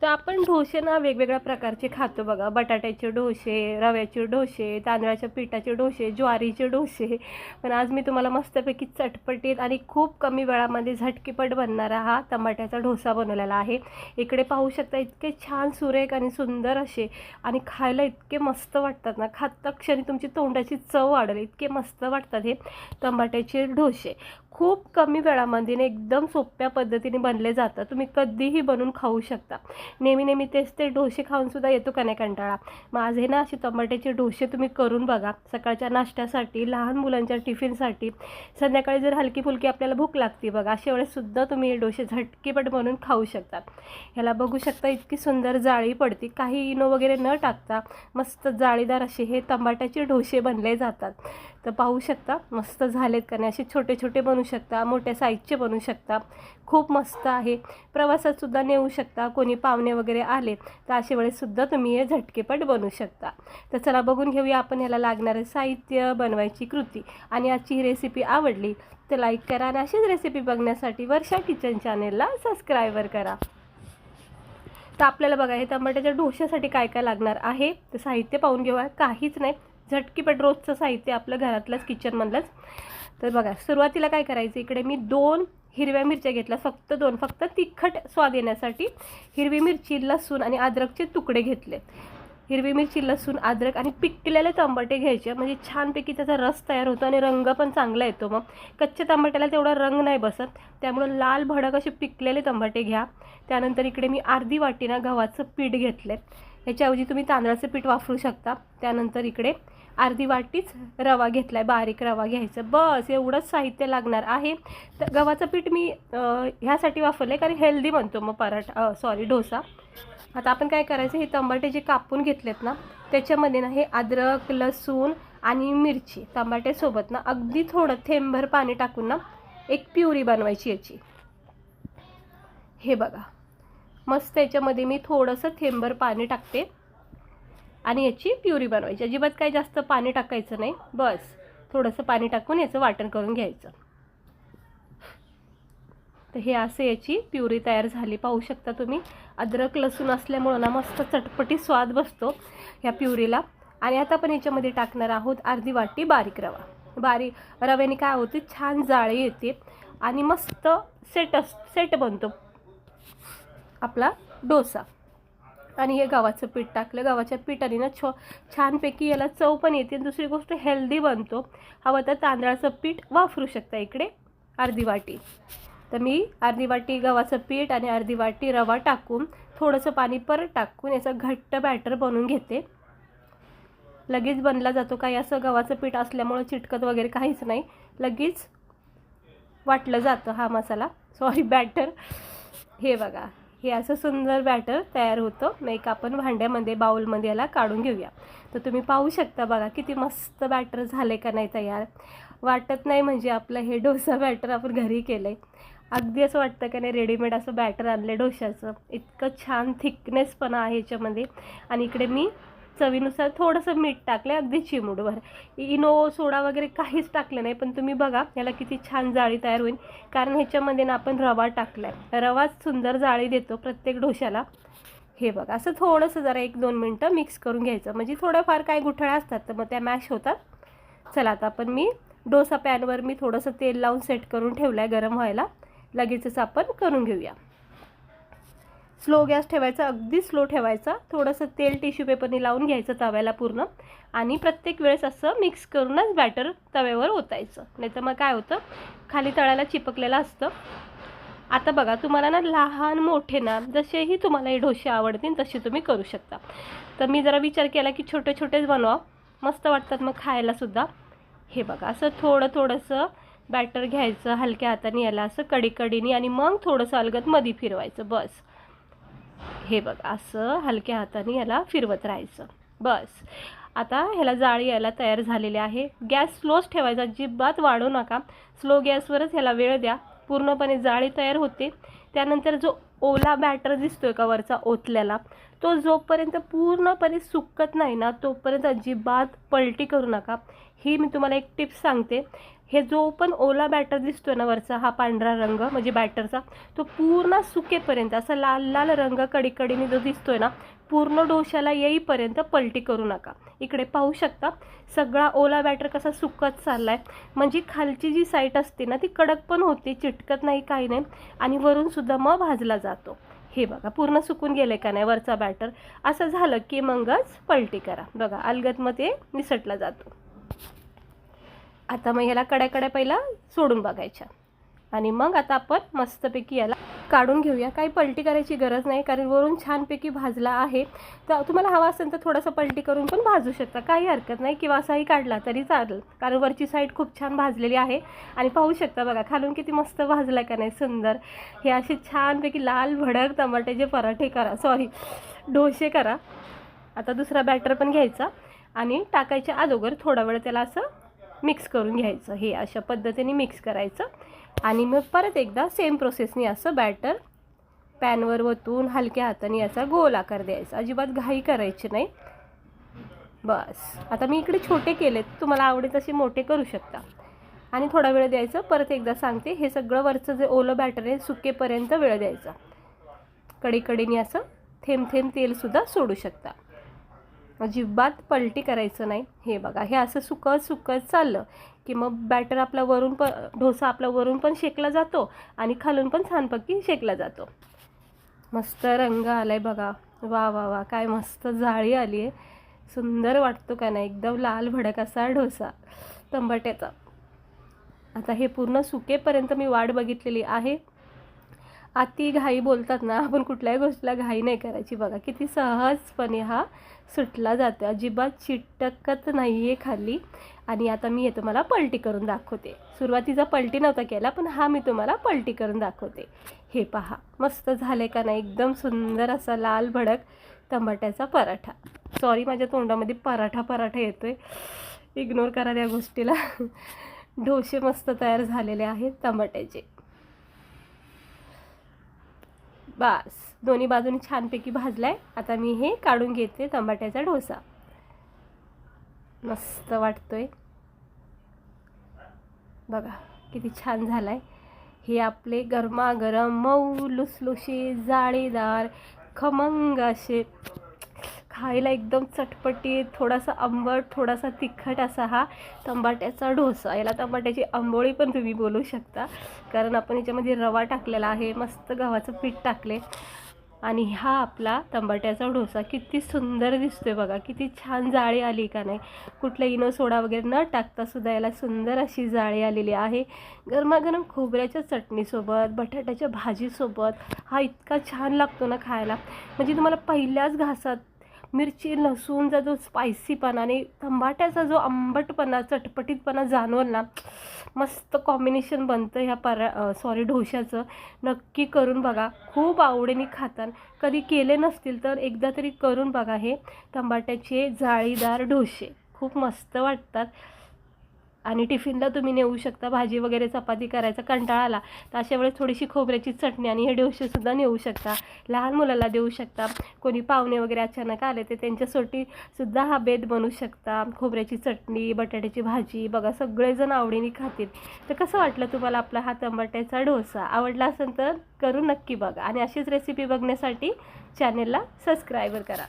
तर आपण डोसे ना वेगवेगळ्या प्रकारचे खातो बघा. बटाट्याचे डोसे, रव्याचे डोसे, तांदळाच्या पिठाचे डोसे, ज्वारीचे डोसे. पण आज मी तुम्हाला मस्तपैकी चटपटीत आणि खूप कमी वेळामध्ये झटकीपट बनणारा हा टमाट्याचा डोसा बनवलेला आहे. इकडे पाहू शकता इतके छान सुरेख आणि सुंदर असे आणि खायला इतके मस्त वाटतात ना, खाता क्षणी तुमची तोंडाची चव वाढेल इतके मस्त वाटतात हे टमाट्याचे डोसे. खूप कमी वेळामध्ये एकदम सोप्या पद्धतीने बनले जातात. तुम्ही कधीही बनवून खाऊ शकता. नेहमी तेच ते डोसे खाऊनसुद्धा येतो का नाही कंटाळा. मग आज हे ना असे टमाट्याचे डोसे तुम्ही करून बघा. सकाळच्या नाश्त्यासाठी, लहान मुलांच्या टिफिनसाठी, संध्याकाळी जर हलकी फुलकी आपल्याला भूक लागते बघा, अशा वेळेससुद्धा तुम्ही हे डोसे झटकीपट बनवून खाऊ शकता. ह्याला बघू शकता इतकी सुंदर जाळी पडते, काही इनो वगैरे न टाकता मस्त जाळीदार असे हे टमाट्याचे डोसे बनले जातात. तर पाहू शकता मस्त झालेत का नाही. असे छोटे छोटे बनवू शकता, मोठ्या साईजचे बनवू शकता. खूप मस्त आहे. प्रवासातसुद्धा नेऊ शकता. कोणी पाहुणे वगैरे आले तर अशा वेळेससुद्धा तुम्ही हे झटकेपट बनवू शकता. तर चला बघून घेऊया आपण ह्याला लागणारं साहित्य, बनवायची कृती. आणि आजची ही रेसिपी आवडली तर लाईक करा आणि अशीच रेसिपी बघण्यासाठी वर्षा किचन चॅनेलला सबस्क्राईबर करा. तर आपल्याला बघा हे टमाट्याच्या डोश्यासाठी काय काय लागणार आहे तर साहित्य पाहून घेऊया. काहीच नाही, झटकीपट रोजचं साहित्य आपलं घरातलंच, किचनमधलंच. तर बघा सुरुवातीला काय करायचं, इकडे मी 2 हिरव्या मिरच्या घेतल्या, फक्त 2, फक्त तिखट स्वाद येण्यासाठी. हिरवी मिरची, लसूण आणि अद्रकचे तुकडे घेतले. हिरवी मिरची, लसूण, अद्रक आणि पिकलेले टमाटे घ्यायचे, म्हणजे छानपैकी त्याचा रस तयार होतो आणि रंग पण चांगला येतो. मग कच्च्या टमाट्याला तेवढा रंग नाही बसत, त्यामुळे लाल भडक असे पिकलेले टमाटे घ्या. त्यानंतर इकडे मी अर्धी वाटी ना गव्हाचं पीठ घेतले. ह्याच्याऐवजी तुम्ही तांदळाचं पीठ वापरू शकता. त्यानंतर इकडे अर्धी वाटीच रवा घेतला आहे, बारीक रवा घ्यायचा. बस एवढंच साहित्य लागणार आहे. तर गव्हाचं पीठ मी ह्यासाठी वापरलं आहे कारण हेल्दी बनतो मग डोसा. आता आपण काय करायचं, हे टमाटे जे कापून घेतलेत ना त्याच्यामध्ये ना हे अद्रक, लसूण आणि मिरची टमाट्यासोबत ना अगदी थोडं थेंबभर पाणी टाकून ना एक प्युरी बनवायची याची. हे बघा मस्त याच्यामध्ये मी थोडंसं थेंबभर पाणी टाकते आणि याची प्युरी बनवायची. अजिबात काही जास्त पाणी टाकायचं नाही, बस थोडंसं पाणी टाकून याचं वाटण करून घ्यायचं. तर हे असं याची प्युरी तयार झाली, पाहू शकता तुम्ही. अद्रक लसूण असल्यामुळं ना मस्त चटपटी स्वाद बसतो ह्या प्युरीला. आणि आता आपण याच्यामध्ये टाकणार आहोत अर्धी वाटी बारीक रवा. बारीक रव्याने काय होते, छान जाळी येते आणि मस्त सेट बनतो आपला डोसा. आणि हे गव्हाचं पीठ टाकलं. गव्हाच्या पिठाने ना छानपैकी याला चव पण येते. दुसरी गोष्ट हेल्दी बनतो. हवं तर तांदळाचं पीठ वापरू शकता इकडे अर्धी वाटी. तर मी अर्धी वाटी गव्हाचं पीठ आणि अर्धी वाटी रवा टाकून थोडंसं पाणी परत टाकून याचा घट्ट बॅटर बनवून घेते. लगेच बनला जातो, काही असं गव्हाचं पीठ असल्यामुळं चिटकत वगैरे काहीच नाही, लगेच वाटलं जातं हा बॅटर. हे बघा हे असं सुंदर बॅटर तयार होतं. मग आपण भांड्यामध्ये, बाउलमध्ये याला काढून घेऊया. तर तुम्ही पाहू शकता बघा किती मस्त बॅटर झाले का नाही तयार. वाटत नाही म्हणजे आपलं हे डोसा बॅटर आपण घरी केलं आहे. अगदी असं वाटतं का नाही रेडीमेड असं बॅटर आणलं डोशाचं. इतकं छान थिकनेसपणा आहे याच्यामध्ये. आणि इकडे मी चवीनुसार थोडंसं मीठ टाकलं, अगदी चिमूटभर. इनो, सोडा वगैरे काहीच टाकलं नाही. पण तुम्ही बघा याला किती छान जाळी तयार होईल, कारण ह्याच्यामध्ये ना आपण रवा टाकला आहे. रवाच सुंदर जाळी देतो प्रत्येक डोशाला. हे बघा असं थोडंसं जरा 1-2 मिनटं मिक्स करून घ्यायचं, म्हणजे थोड्याफार काही गुठळ्या असतात तर मग त्या मॅश होतात. चला आता आपण मी डोसा पॅनवर मी थोडंसं तेल लावून सेट करून ठेवलं आहे गरम व्हायला. लगेचच आपण करून घेऊया. स्लो गॅस ठेवायचा, अगदी स्लो ठेवायचा. थोडंसं तेल टिश्यू पेपरने लावून घ्यायचं तव्याला पूर्ण आणि प्रत्येक वेळेस असं मिक्स करूनच बॅटर तव्यावर ओतायचं, नाही तर मग काय होतं खाली तळाला चिपकलेलं असतं. आता बघा तुम्हाला ना लहान मोठे ना जसेही तुम्हाला हे डोसे आवडतील तसे तुम्ही करू शकता. तर मी जरा विचार केला की छोटे छोटेच बनवा, मस्त वाटतात मग खायलासुद्धा. हे बघा असं थोडंसं बॅटर घ्यायचं हलक्या हाताने, याला असं कडीने आणि मग थोडंसं अलगद मधी फिरवायचं. बस हे बघा असं हलक्या हाताने याला फिरवत राहायचं. बस आता ह्याला जाळी यायला तयार झालेली आहे. गॅस स्लोच ठेवायचा, अजिबात वाढवू नका. स्लो गॅसवरच ह्याला वेळ द्या, पूर्णपणे जाळी तयार होते. त्यानंतर जो ओला बॅटर दिसतोय का वरचा ओतल्याला, तो जोपर्यंत पूर्णपणे सुकत नाही ना तोपर्यंत अजिबात पलटी करू नका. ही मी तुम्हाला एक टिप्स सांगते. हे जो पण ओला बॅटर दिसतो ना वरचा, हा पांढरा रंग म्हणजे बॅटरचा, तो पूर्ण सुकेपर्यंत असा लाल लाल रंग कडीकडीने जो दिसतोय ना, पूर्ण डोश्याला येईपर्यंत पलटी करू नका. इकडे पाहू शकता सगळा ओला बॅटर कसा सुकत चाललाय, म्हणजे खालची जी साईड असते ना ती कडक पण होते, चिटकत नाही, काही नाही, आणि वरून सुद्धा मग भाजला जातो. हे बघा पूर्ण सुकून गेले का नाही वरचा बॅटर. असं झालं की मगच पलटी करा. बघा अलगद मग ते निसटला जातो. आता मग ह्याला कड्या पहिला सोडून बघायच्या आणि मग आता आपण मस्तपैकी याला काढून घेऊया. काही पलटी करायची गरज नाही, कारण वरून छानपैकी भाजला आहे. तर तुम्हाला हवा असेल तर थोडंसं पलटी करून पण भाजू शकता, काही हरकत नाही, किंवा असाही काढला तरी चालेल, कारण वरची साईड खूप छान भाजलेली आहे. आणि पाहू शकता बघा खालून किती मस्त भाजला का नाही, सुंदर. हे असे छानपैकी लाल भडक टमाट्याचे पराठे करा, डोसे करा. आता दुसरा बॅटर पण घ्यायचा आणि टाकायच्या अगोदर थोडा वेळ त्याला असं मिक्स करून घ्यायचं. हे अशा पद्धतीने मिक्स करायचं आणि मग परत एकदा सेम प्रोसेसने असं बॅटर पॅनवर ओतून हलक्या हाताने याचा गोल आकार द्यायचा. अजिबात घाई करायची नाही. बस आता मी इकडे छोटे केलेत, तुम्हाला आवडेल तसे मोठे करू शकता. आणि थोडा वेळ द्यायचं. परत एकदा सांगते, हे सगळं वरचं जे ओलं बॅटर आहे सुकेपर्यंत वेळ द्यायचा. कडीकडीने असं थेंब थेंब तेलसुद्धा सोडू शकता. अजिबात पलटी करायचं नाही. हे बघा हे असं सुकत चाललं की मग बॅटर आपला वरून पण, डोसा आपला वरून पण शेकला जातो आणि खालून पण छानपैकी शेकला जातो. मस्त रंग आलाय बघा. वा वा वा, काय मस्त जाळी आली आहे. सुंदर वाटतो का नाही, एकदम लाल भडक असा डोसा टमाट्याचा. आता हे पूर्ण सुकेपर्यंत मी वाट बघितलेली आहे. अति घाई बोलतात ना, आपण कुठल्याही गोष्टीला घाई नाही करायची. बघा किती सहजपणे हा सुटला जातो, अजिबात चिटकत नाही आहे खाली. आणि आता मी हे तुम्हाला पलटी करून दाखवते. सुरुवातीचा पलटी नव्हता केला, पण हा मी तुम्हाला पलटी करून दाखवते. हे पहा मस्त झाले का नाही, एकदम सुंदर असा लाल भडक टमाट्याचा पराठा. माझ्या तोंडामध्ये पराठा येतोय, इग्नोर करा त्या गोष्टीला. डोसे मस्त तयार झालेले आहेत टमाट्याचे. बस दोन्ही बाजूनी छानपैकी भाजलाय. आता मी हे काढून घेते टमाट्याचा डोसा. मस्त वाटतोय बघा किती छान झालाय. हे आपले गरमागरम मऊ लुसलुशी जाळीदार खमंग असे खायला एकदम चटपटीत, थोडासा आंबट, थोडासा तिखट असा हा टमाट्याचा डोसा. याला टमाट्याची आंबोळी पण तुम्ही बोलू शकता, कारण आपण याच्यामध्ये रवा टाकलेला आहे, मस्त गव्हाचं पीठ टाकले. आणि हा आपला टमाट्याचा डोसा किती सुंदर दिसतोय बघा, किती छान जाळी आली का नाही. कुठलं इनो सोडा वगैरे न टाकता सुद्धा याला सुंदर अशी जाळी आलेली आहे. गरमागरम खोबऱ्याच्या चटणीसोबत, बटाट्याच्या भाजीसोबत हा इतका छान लागतो ना खायला. म्हणजे तुम्हाला पहिल्याच घासात मिरची लसूणचा जो स्पायसीपणा आणि टमाट्याचा जो आंबटपणा, चटपटीतपणा जाणवल ना, मस्त कॉम्बिनेशन बनतं ह्या डोश्याचं. नक्की करून बघा, खूप आवडीने खातात. कधी केले नसतील तर एकदा तरी करून बघा. हे टमाट्याचे जाळीदार डोसे खूप मस्त वाटतात आणि टिफिनला तुम्ही नेऊ शकता. भाजी वगैरे चपाती करायचा कंटाळा आला तर अशा वेळेस थोडीशी खोबऱ्याची चटणी आणि हे डोसेसुद्धा नेऊ शकता. लहान मुलाला देऊ शकता. कोणी पाहुणे वगैरे अचानक आले तर त्यांच्यासाठी सुद्धा हा बेत बनवू शकता. खोबऱ्याची चटणी, बटाट्याची भाजी, बघा सगळेजण आवडीने खातील. तर कसं वाटलं तुम्हाला आपला हा टमाट्याचा डोसा? आवडला असेल तर करून नक्की बघा आणि अशीच रेसिपी बघण्यासाठी चॅनेलला सबस्क्राईब करा.